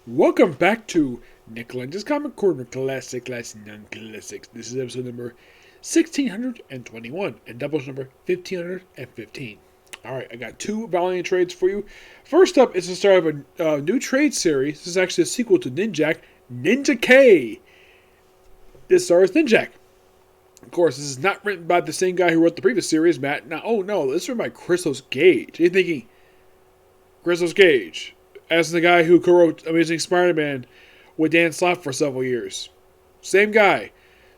Welcome back to Nick Lenz's Comic Corner Classic Non-Classics. This is episode number 1621 and doubles number 1515. Alright, I got two Valiant trades for you. First up is the start of a new trade series. This is actually a sequel to Ninjak, Ninja K. This stars Ninjak. Of course, this is not written by the same guy who wrote the previous series, Matt. Now, oh no, this is written by Christos Gage. You're thinking, Christos Gage, as the guy who co-wrote Amazing Spider-Man with Dan Slott for several years. Same guy.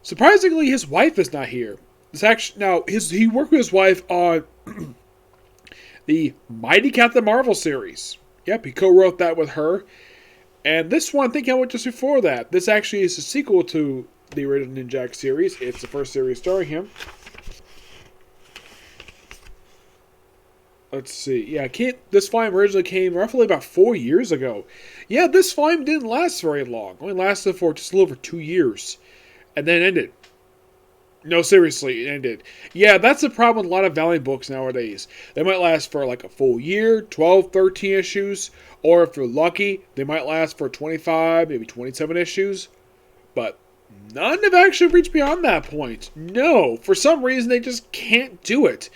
Surprisingly, his wife is not here. He worked with his wife on the Mighty Captain Marvel series. Yep, he co-wrote that with her. And this one, I think I went just before that. This actually is a sequel to the original Ninjak series. It's the first series starring him. Let's see. Yeah, this volume originally came roughly about 4 years ago. Yeah, this volume didn't last very long. Only lasted for just a little over 2 years. And then ended. No, seriously, it ended. Yeah, that's the problem with a lot of Valiant books nowadays. They might last for like a full year, 12, 13 issues. Or if you're lucky, they might last for 25, maybe 27 issues. But none have actually reached beyond that point. No, for some reason they just can't do it.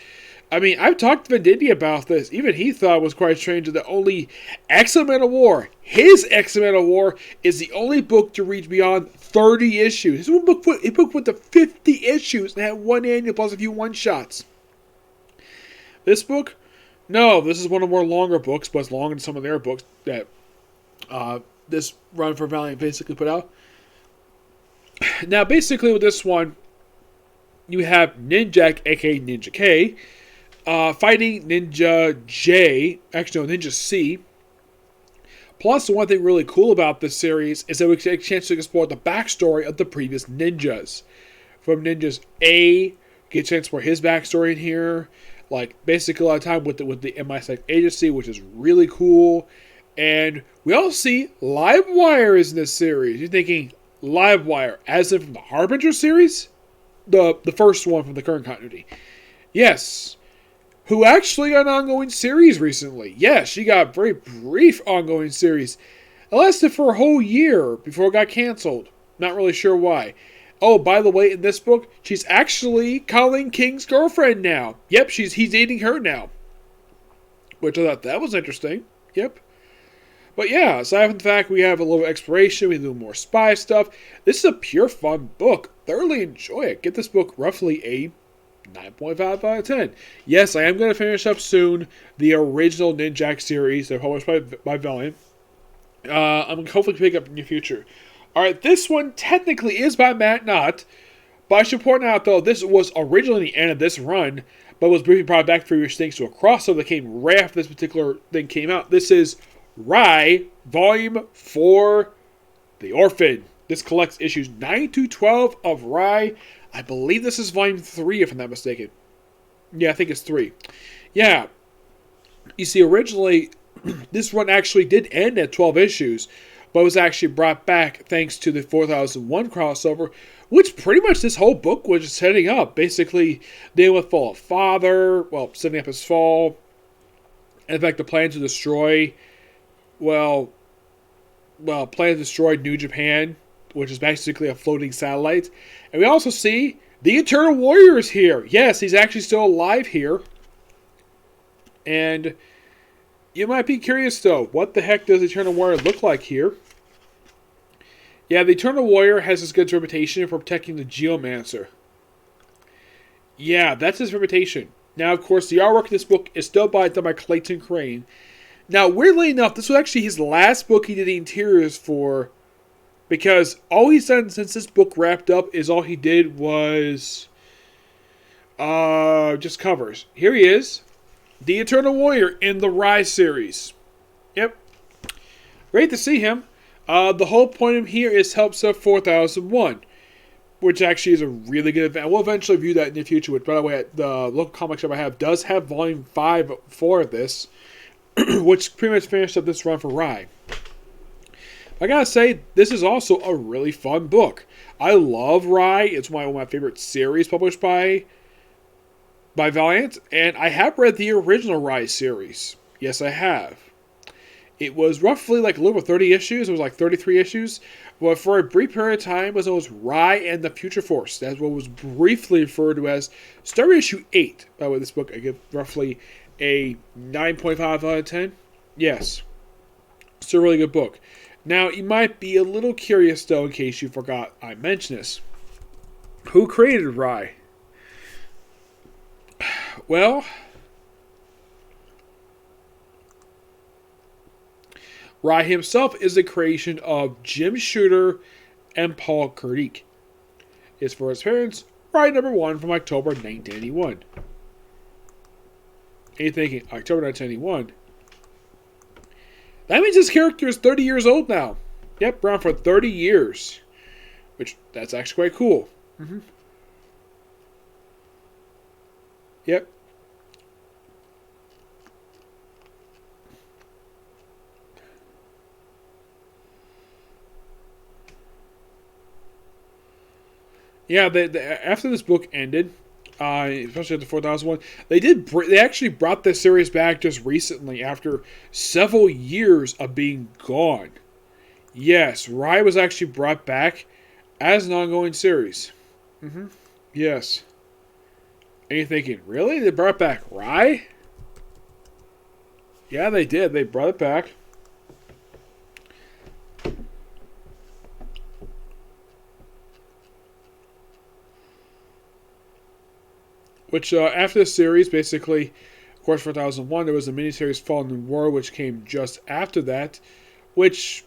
I mean, I've talked to Venditti about this. Even he thought it was quite strange that only X-Men of War, his X-Men of War, is the only book to reach beyond 30 issues. His book went to 50 issues and had one annual plus a few one-shots. This book? No, this is one of the more longer books, but it's longer than some of their books that this run for Valiant basically put out. Now, basically with this one, you have Ninjak, aka Ninja K, fighting Ninja J, actually no, Ninja C. Plus, the one thing really cool about this series is that we get a chance to explore the backstory of the previous ninjas. From Ninjas A, get a chance to explore his backstory in here. Like, basically a lot of time with the MI6 agency, which is really cool. And we also see Livewire is in this series. You're thinking, Livewire, as in from the Harbinger series? The first one from the current continuity. Yes. Who actually got an ongoing series recently. Yes, she got a very brief ongoing series. It lasted for a whole year before it got canceled. Not really sure why. Oh, by the way, in this book, she's actually Colin King's girlfriend now. Yep, he's dating her now. Which I thought that was interesting. Yep. But yeah, aside from the fact we have a little exploration, we do more spy stuff. This is a pure fun book. Thoroughly enjoy it. Get this book roughly a 9.5 out of 10. Yes, I am going to finish up soon the original Ninjak series. They're published by Valiant. I'm hopefully pick up in the future. Alright, this one technically is by Matt Knott. But I should point out, though, this was originally the end of this run, but was briefly brought back for years thanks to a crossover that came right after this particular thing came out. This is Rye, Volume 4, The Orphan. This collects issues 9 to 12 of Rye. I believe this is Volume 3, if I'm not mistaken. Yeah, I think it's 3. Yeah. You see, originally, this run actually did end at 12 issues, but was actually brought back thanks to the 4001 crossover, which pretty much this whole book was just setting up. Basically, dealing with Fall of Father, setting up his fall, and in fact, the plan to destroy, plan to destroy New Japan, which is basically a floating satellite. And we also see the Eternal Warrior is here. Yes, he's actually still alive here. And you might be curious, though, what the heck does the Eternal Warrior look like here? Yeah, the Eternal Warrior has this good reputation for protecting the Geomancer. Yeah, that's his reputation. Now, of course, the artwork of this book is still done by Clayton Crane. Now, weirdly enough, this was actually his last book he did the interiors for, because all he's done since this book wrapped up is all he did was just covers. Here he is, the Eternal Warrior in the Rise series. Yep. Great to see him. The whole point of him here is help set 4001, which actually is a really good event. We'll eventually review that in the future, which, by the way, the local comic shop I have does have Volume 5 for this, which pretty much finished up this run for Rye. I gotta say, this is also a really fun book. I love Rye. It's one of my favorite series published by Valiant. And I have read the original Rye series. Yes, I have. It was roughly like a little over 30 issues. It was like 33 issues. But for a brief period of time, it was Rai and the Future Force. That's what was briefly referred to as Story Issue 8. By the way, this book I give roughly a 9.5 out of 10. Yes. It's a really good book. Now, you might be a little curious, though, in case you forgot I mentioned this. Who created Rai? Well, Rai himself is the creation of Jim Shooter and Paul Kurdick. His first appearance, Rai #1 from October 1981. And you're thinking, October 1981? That means this character is 30 years old now. Yep, around for 30 years. Which, that's actually quite cool. Yep. Yeah, after this book ended, especially after 4001, they actually brought this series back just recently after several years of being gone. Yes, Rai was actually brought back as an ongoing series. Yes. And you're thinking, really? They brought back Rai? Yeah, they did. They brought it back. Which, after the series, basically, of course, 4001, there was a miniseries Fallen in War, which came just after that, which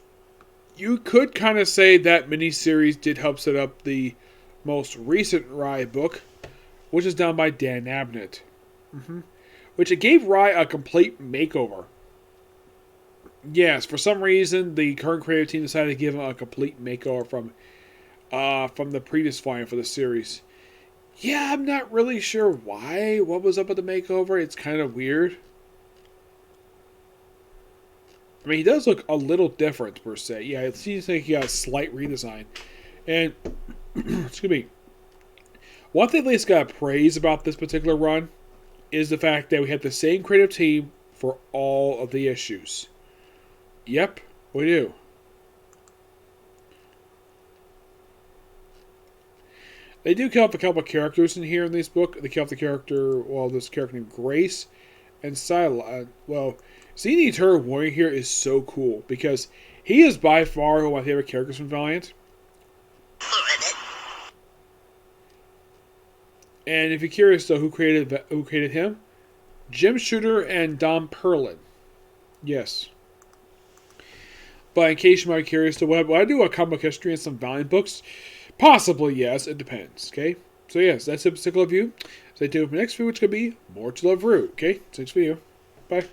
you could kind of say that miniseries did help set up the most recent Rai book, which is done by Dan Abnett. Which it gave Rai a complete makeover. Yes, for some reason, the current creative team decided to give him a complete makeover from the previous volume for the series. Yeah, I'm not really sure why. What was up with the makeover? It's kind of weird. I mean, he does look a little different, per se. Yeah, it seems like he got a slight redesign. And, excuse me, one thing at least got praise about this particular run is the fact that we had the same creative team for all of the issues. Yep, we do. They do kill off a couple of characters in here in this book. They kill off the character, this character named Grace and Sila. Seeing the Eternal Warrior here is so cool because he is by far one of my favorite characters from Valiant. And if you're curious, though, who created him? Jim Shooter and Don Perlin. Yes. But in case you might be curious, will I do a comic history and some Valiant books? Possibly, yes. It depends, okay? So, yes, that's a particular view. Stay tuned for the next video, which could be more to love Rue, okay? Next video. Bye.